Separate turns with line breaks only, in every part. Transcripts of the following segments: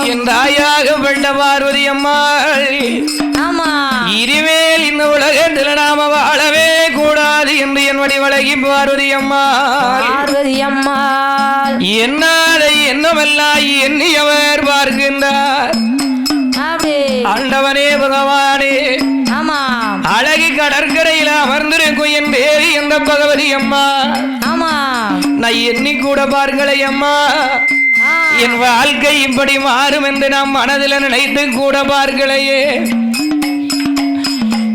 என் தாயாகப்பட்ட பார்வதி அம்மாள் இனிமேல் இந்த உலகத்தில் நாம வாழவே கூடாது என்று என் வடிவழகி பார்வதி அம்மாள் என்னாதை என்னவெல்லாம் எண்ணியவர் பார்க்கின்றார் ஆண்டவனே பகவானே அழகி கடற்கரையில் அமர்ந்திருக்கும் என் தேவி என்ற பகவதி அம்மா நான் எண்ணி கூட பார்க்கலை அம்மா என் வாழ்க்கை இப்படி மாறும் என்று நாம் மனதில் நினைத்து கூட பார்க்கலையே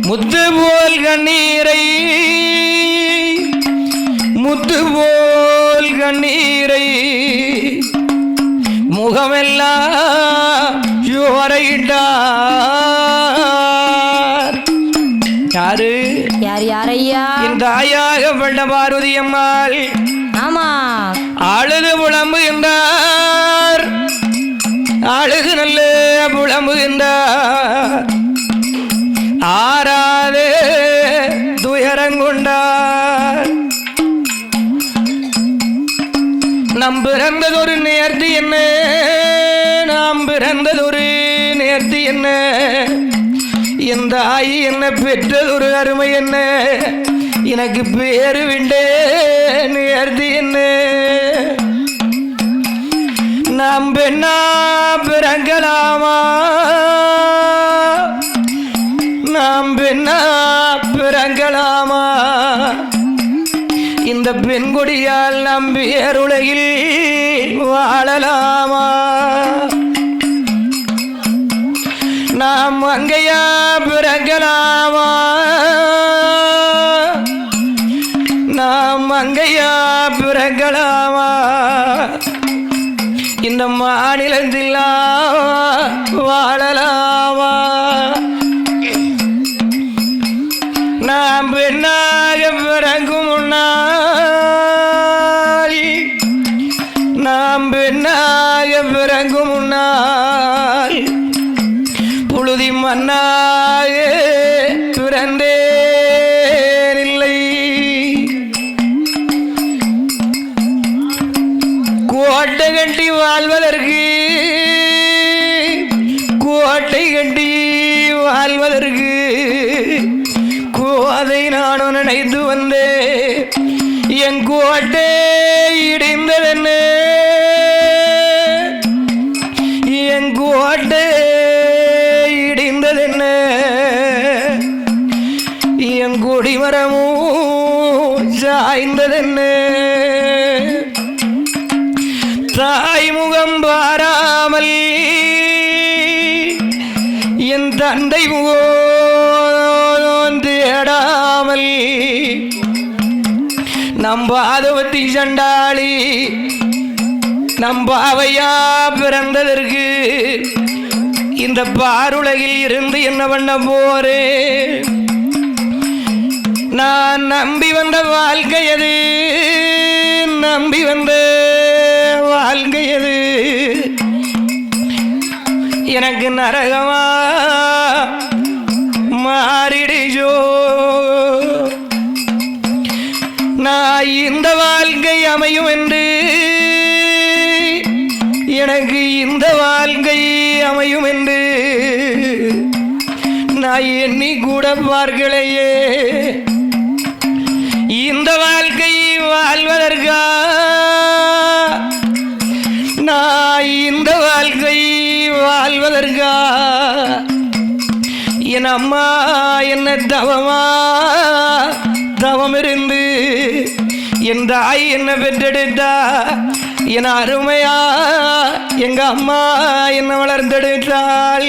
முத்து போல் கண்ணீரை முத்து போல் கண்ணீரை முகமெல்லாம் யோரையிட்டார் யாரு
யாரையா
என் தாயாகப்பட்ட பார்வதி அம்மாள் அழுது புலம்புகின்றார் அழுது நல்ல புலம்புகின்றார் ஆறாதே துயரங்கொண்டார் நம் பிறந்ததொரு நேர்த்தி என்ன நாம் பிறந்ததொரு நேர்த்தி என்ன என் தாய் என்ன பெற்றதொரு அருமை என்ன எனக்கு பேரு விண்டே நேர்த்தி என்ன நாம் பெண்ணா பிறங்கலாமா நாம் பெண்ணா பிறங்கலாமா இந்த பெண்கொடியால் நம் பேருலகில் வாழலாமா நாம் அங்கையா பிறங்கலாமா நாம் அங்கையா பிறங்கலாமா இந்த மாநிலத்தில் வாழலாமா நாம் பெண்ணாக பிறங்கும் முன்னாள் நாம் பெண்ணாக பிறங்கும் முன்னாள் புழுதி மண்ணாக பிறந்தேனில்லை கோட்டை கட்டி வாழ்வதற்கு கோட்டை கட்டி வாழ்வதற்கு கோதை நானும் நினைத்து வந்தேன் என் கோட்டை இடிந்ததென்ன என் கோட்டை இடிந்ததென்ன என் கொடிமரமும் சாய்ந்ததென்ன தாய் முகம் பாராமல் என் தந்தை முகம் தேடாமல் நம் பாதவத்தி சண்டாளி நம் பாவையா பிறந்ததற்கு இந்த பாருலகில் இருந்து என்ன பண்ண போறேன் நான் நம்பி வந்த வாழ்க்கை அது நம்பி வந்த வாழ்க்கை அது எனக்கு நரகமா மாறிடுச்சோ நான் இந்த வாழ்க்கை அமையும் என்று எனக்கு இந்த வாழ்க்கை அமையும் என்று நான் எண்ணி கூட பார்க்கலையே இந்த வாழ்க்கை வாழ்வதற்கா நான் இந்த வாழ்க்கை வாழ்வதற்கா என் அம்மா என்ன தவம் இருந்து என் தாய் என்ன பெற்றெடுத்தா என் அருமையா எங்க அம்மா என்ன வளர்ந்தெடுத்தாள்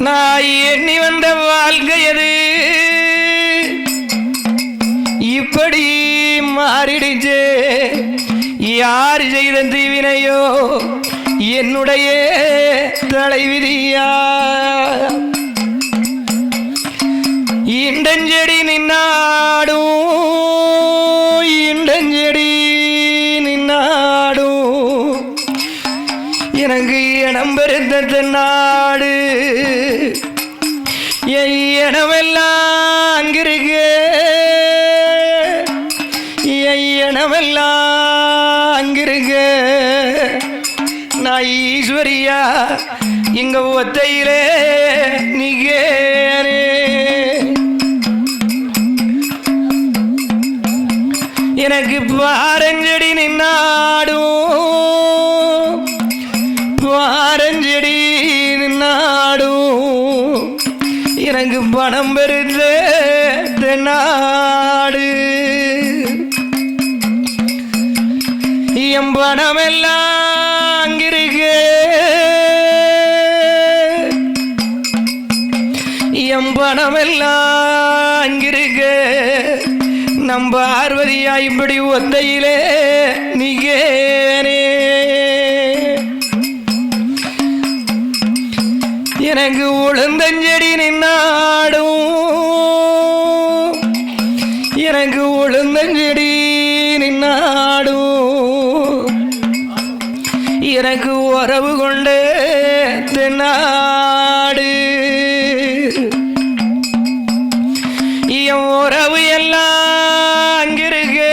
நான் எண்ணி வந்த வாழ்க்கை அது இப்படி மாறிடுச்சு யார் செய்த தீவினையோ என்னுடைய தலைவிதியா இண்டஞ்செடி நின்னாடும் இண்டஞ்செடி நின்னாடும் எனக்கு இனம் பெருத்த நாடு என் இனமெல்லாம் அங்கிருக்கு என் இனமெல்லாம் அங்கிருக்க நான் ஈஸ்வரியா இங்க ஒத்தையிலே நிகேனே எனக்கு பாரஞ்செடி நின்னாடும் பாரஞ்செடி நின்னாடும் எனக்கு பணம் பெருத்த தென்னாடு என் பணமெல்லாம் அங்கிருக்கு என் பணமெல்லாம் அங்கிருக்கு நம் பார்வதியா இப்படி ஒத்தையிலே நிகேனே எனக்கு உளுந்தஞ்செடி நின்னாடும் எனக்கு உளுந்தஞ்செடி நின்னாடும் எனக்கு உறவு கொண்டு தென்னாடு என் உறவு எல்லாம் அங்கிருக்கு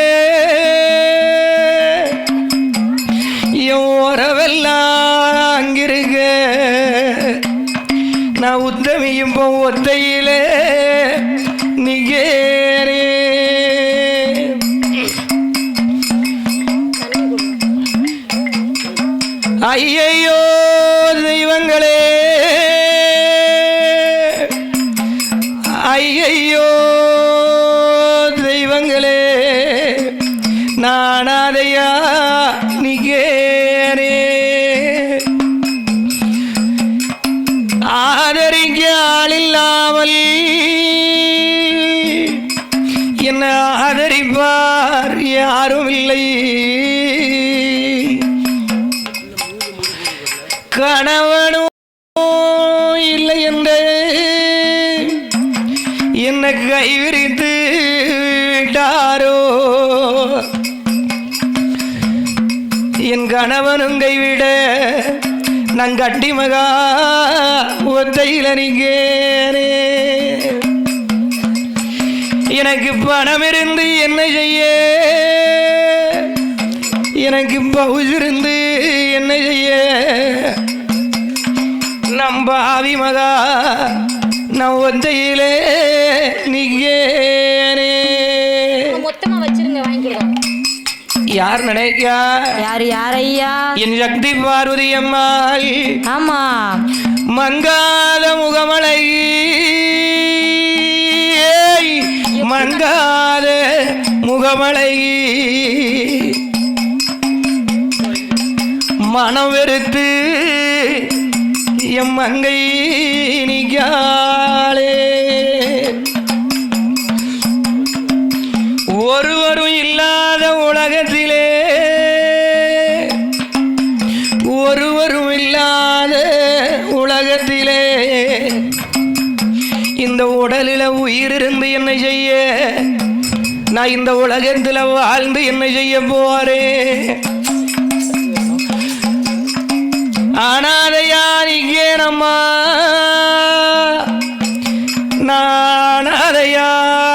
என் உறவெல்லாம் அங்கிருக்கு நான் உத்தமியும் போ ஒத்தையிலே நிகேனே ஐயையோ தெய்வங்களே ஐயையோ தெய்வங்களே நானாதையா நிகேனே ஆதரிக்க ஆளில்லாமல் என்ன ஆதரிப்பார் யாரும் இல்லை கணவனும் இல்லை என்று என்னை கைவிரித்து விட்டாரோ என் கணவனும் கைவிட நான் கட்டி மகா ஒத்தையில் நிகேனே எனக்கு பணம் இருந்து என்ன செய்ய எனக்கு பவுஸ் இருந்து என்ன செய்ய நம்பாவி மகா நான் ஒத்தையிலே நிகேனே
மொத்தமா வச்சிருங்க வாங்கிக்கலாம்
யார் நினைக்கா
யாரையா
என் சக்தி பார்வதி அம்மாள்
ஆமா
மங்காத முகமலை மங்காத முகமலை மனம் வெறுத்து எம் மங்கை நிகாலே ஒருவரும் இல்லாத உலகத்திலே ஒருவரும் இல்லாத உலகத்திலே இந்த உடலில் உயிர் இருந்து என்ன செய்ய நான் இந்த உலகத்தில் வாழ்ந்து என்ன செய்ய போறேன் அனாதையா நிகேனம்மா நான் அனாதையா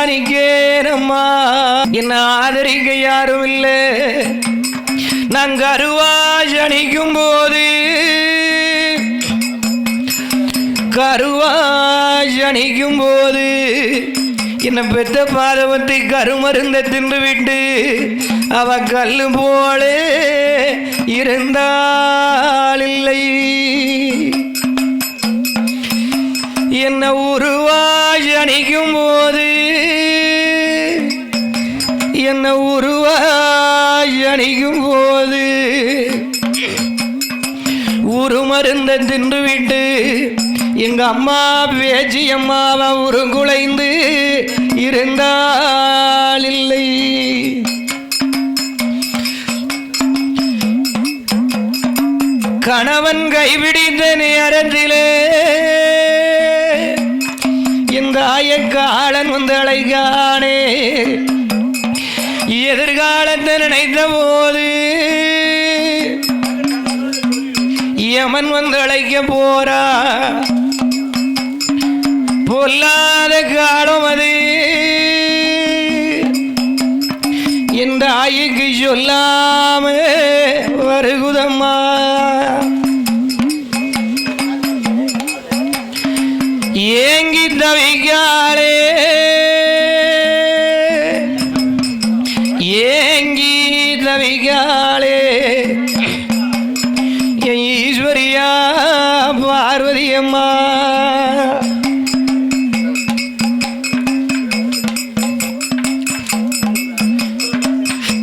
நிகேனம்மா என்ன ஆதரிக்க யாரும் இல்லை நான் கருவா ஜனிக்கும் போது கருவா ஜனிக்கும் போது என்ன பெத்த பாதவத்தை கருமருந்த தின்று விட்டு அவ கல்லு போல இருந்தாளில்லை என்ன உருவாய் அணிக்கும் போது என்ன உருவாய் அணிக்கும் போது உருமருந்த தின்று விட்டு எங்க அம்மா பேச்சு அம்மாவை உருங்குலைந்து இருந்தாளில்லை கணவன் கைபிடித்த நேரத்திலே இந்த ஆயக்காலன் வந்து அழைக்கானே எதிர்காலத்தை நினைத்த போது யமன் வந்து அழைக்க போறா பொல்லாத காலம் அது இந்த இந்த ஆயுக்கு சொல்லாம வருகுதம்மா ஏங்கி தவிக்காளே ஏங்கி தவிக்காளே ஈஸ்வரியா பார்வதி அம்மா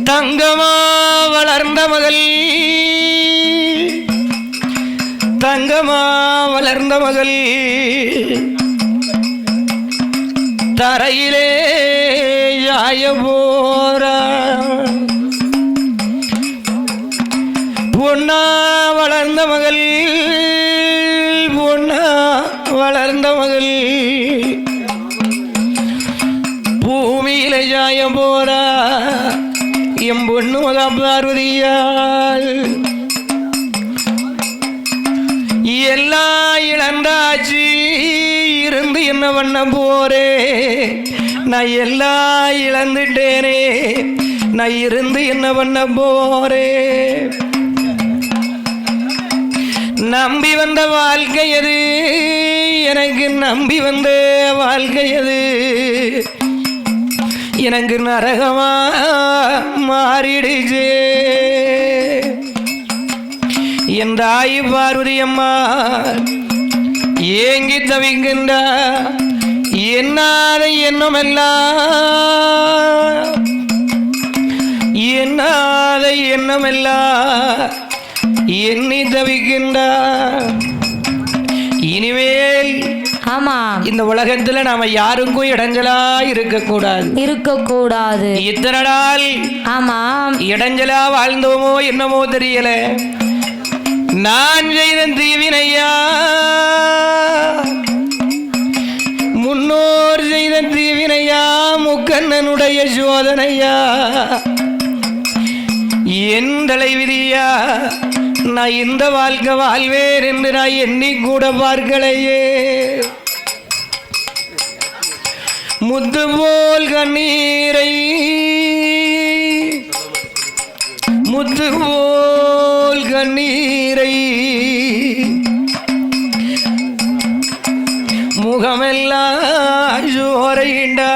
தங்கமா வளர்ந்த மகள் தங்கமா வளர்ந்த மகள் தரையிலே யாய போரா பொன்னா வளர்ந்த மகள் பொன்னா வளர்ந்த மகள் பூமியில ஜாய போரா எம் பொண்ணு மகா பார்வதியால் எல்லாம் இழந்தாச்சு இருந்து என்ன பண்ண போறே நான் எல்லாம் இழந்துட்டேனே நான் இருந்து என்ன பண்ண போறே நம்பி வந்த வாழ்க்கை எது எனக்கு நம்பி வந்த வாழ்க்கை எது எனக்கு நரகமா மாறிடுச்சே என் தாய் பார்வதி அம்மா ஏங்கி தவிக்கின்ற என்னாத எண்ணமெல்லாம் எண்ணி தவிக்கின்ற இனிமேல்
ஆமா
இந்த உலகத்துல நாம யாருக்கும் இடைஞ்சலா இருக்கக்கூடாது இத்தனை நாள்
ஆமா
இடைஞ்சலா வாழ்ந்தோமோ என்னமோ தெரியல நான் செய்த தீவினையா முன்னோர் செய்த தீவினையா முக்கண்ணனுடைய சோதனையா என் தலைவிதியா நான் இந்த வாழ்க்கை வாழ்வேன் என்று நான் எண்ணி கூட பார்க்கலையே முத்து போல் கண்ணீரை முத்து போல் கண்ணீரை முகமெல்லாம் சோரையிண்டா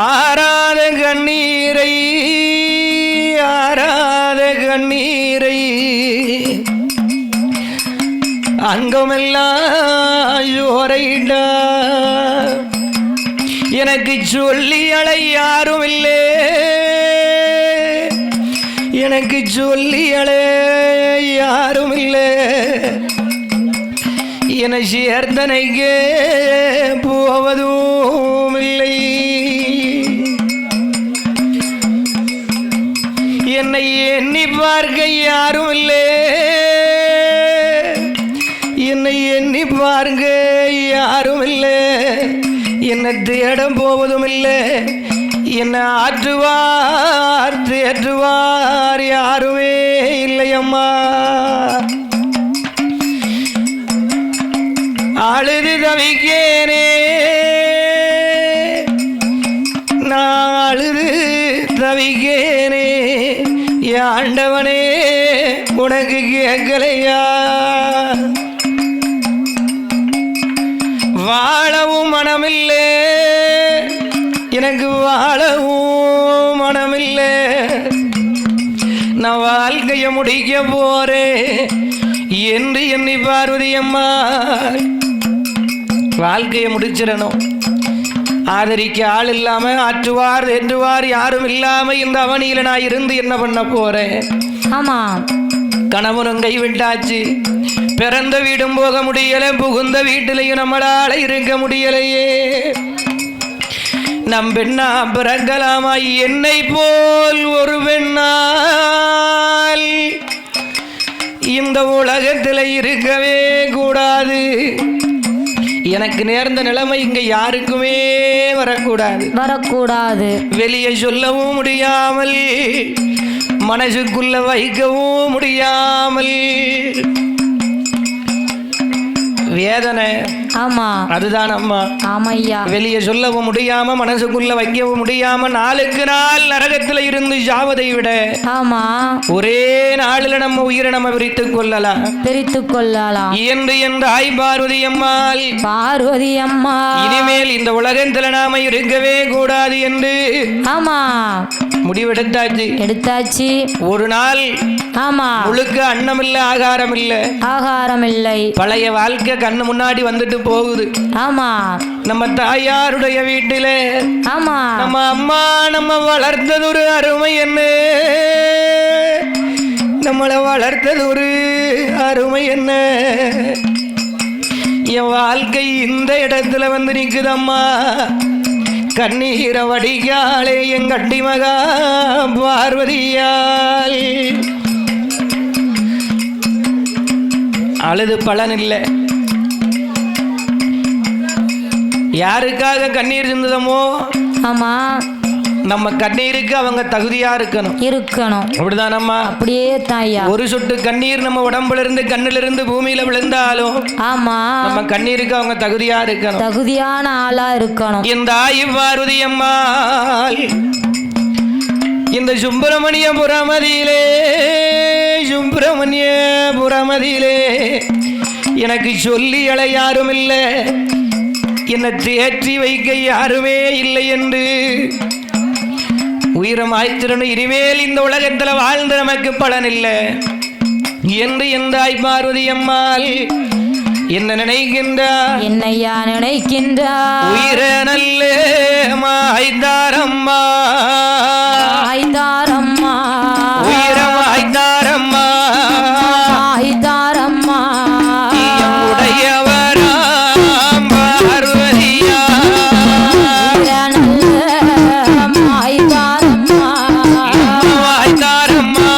ஆராத கண்ணீரை அங்கமெல்லாம் சோரையிண்டா எனக்கு சொல்லி அழை யாரும் இல்லை எனக்கு சொல்லி அழை யாரும் இல்லை என சேர்ந்தனைக்கு போவதும் இல்லை என்னை எண்ணி பார்க்க யாரும் இல்லை என்னை எண்ணி பார்க்க யாரும் இல்லை என்னை தேடம் போவதும் இல்லை என்னை ஆற்றுவார் தேற்றுவார் யாருமே இல்லையம்மா அழுது தவிக்கேனே நான் அழுது தவிக்கேனே ஆண்டவனே உனக்கு கேட்கலையா வாழவும் மனமில்லை எனக்கு வாழவும் மனமில்லை நான் வாழ்க்கையை முடிக்க போறேன் என்று எண்ணி பார்வதி அம்மா வாழ்க்கையை முடிச்சிடணும் ஆதரிக்க ஆள் இல்லாம ஆற்றுவார் என்றுவார் யாரும் இல்லாம இந்த அவனியில நான் இருந்து என்ன பண்ண போறேன்
ஆமா
கணவனும் கைவிட்டாச்சு பிறந்த வீடும் போக முடியல புகுந்த வீட்டிலையும் நம்மளால இருக்க முடியலையே நம் பெண்ணா பிறக்கலாமா என்னை போல் ஒரு பெண்ணால் இந்த உலகத்தில் இருக்கவே கூடாது எனக்கு நேர்ந்த நிலைமை இங்க யாருக்குமே வரக்கூடாது வெளியே சொல்லவும் முடியாமல் மனசுக்குள்ள வைக்கவும் முடியாமல் வேதனை.
ஆமா
அதுதான் அம்மா.
ஆமையா.
வெளியே சொல்லவும் முடியாம மனசுக்குள்ள வைக்கவும் முடியாம நாளுக்கு நாள் நரகத்துல இருந்து சாவதை விட
ஆமா
ஒரே நாளில் நம்ம உயிரை நம்ம பிரித்துக் கொள்ளலாம் என்று ஆய் பார்வதி அம்மாள்.
பார்வதி அம்மா
இனிமேல் இந்த உலகத்துல நாம இருக்கவே கூடாது என்று
ஆமா
முடிவெடுத்தாச்சு. ஒரு நாள்
ஆமா
முழுக்க அன்னம் இல்ல, ஆகாரம் இல்லை. பழைய வாழ்க்கை கண்ணு முன்னாடி வந்துட்டு போகுது. ஆமா நம்ம தாயாருடைய வீட்டில ஆமா நம்ம அம்மா நம்ம வளர்த்தது ஒரு அருமை என்ன, நம்மளை வளர்த்தது ஒரு அருமை என்ன. என் வாழ்க்கை இந்த இடத்துல வந்து நிக்குதம்மா. கண்ணீரை வடிகாலே எங்கட்டி மகா பார்வதியால். அழுது பலன் இல்லை. யாருக்காக கண்ணீர் சிந்துதமோ ஆமா நம்ம கண்ணீருக்கு அவங்க தகுதியா இருக்கணும். அப்படிதான் அம்மா. அப்படியே தாயா. ஒரு சொட்டு கண்ணீர் நம்ம உடம்புல இருந்து கண்ணுல இருந்து பூமியில விழுந்தாலும் ஆமா நம்ம கண்ணீருக்கு அவங்க தகுதியா இருக்கணும், தகுதியான ஆளா இருக்கணும். இந்த ஆயி பார்வதி அம்மாள் இந்த சுப்பிரமணியபுரமதியிலே எனக்கு சொல்லி அழ யாரும் இல்லை, என்னை தேற்றி வைக்க யாருமே இல்லை என்று உயிரம் ஆய்த்திரணும். இனிமேல் இந்த உலகத்தில் வாழ்ந்து நமக்கு பலன் இல்லை என்று எந்தாய் பார்வதி அம்மாள் என்ன நினைக்கின்றார்?
என்னையா நினைக்கின்றார்?
உயிர நல்ல மாய்ந்தாரம்மா,
ஆய்ந்தாரம்மா,
உயிரம் ஆய்ந்தாரம்மா,
ஆய்ந்தாரம்மா,
உடையவராம் பார்வதியா
ஆய்ந்தாரம்மா,
ஆய்ந்தாரம்மா,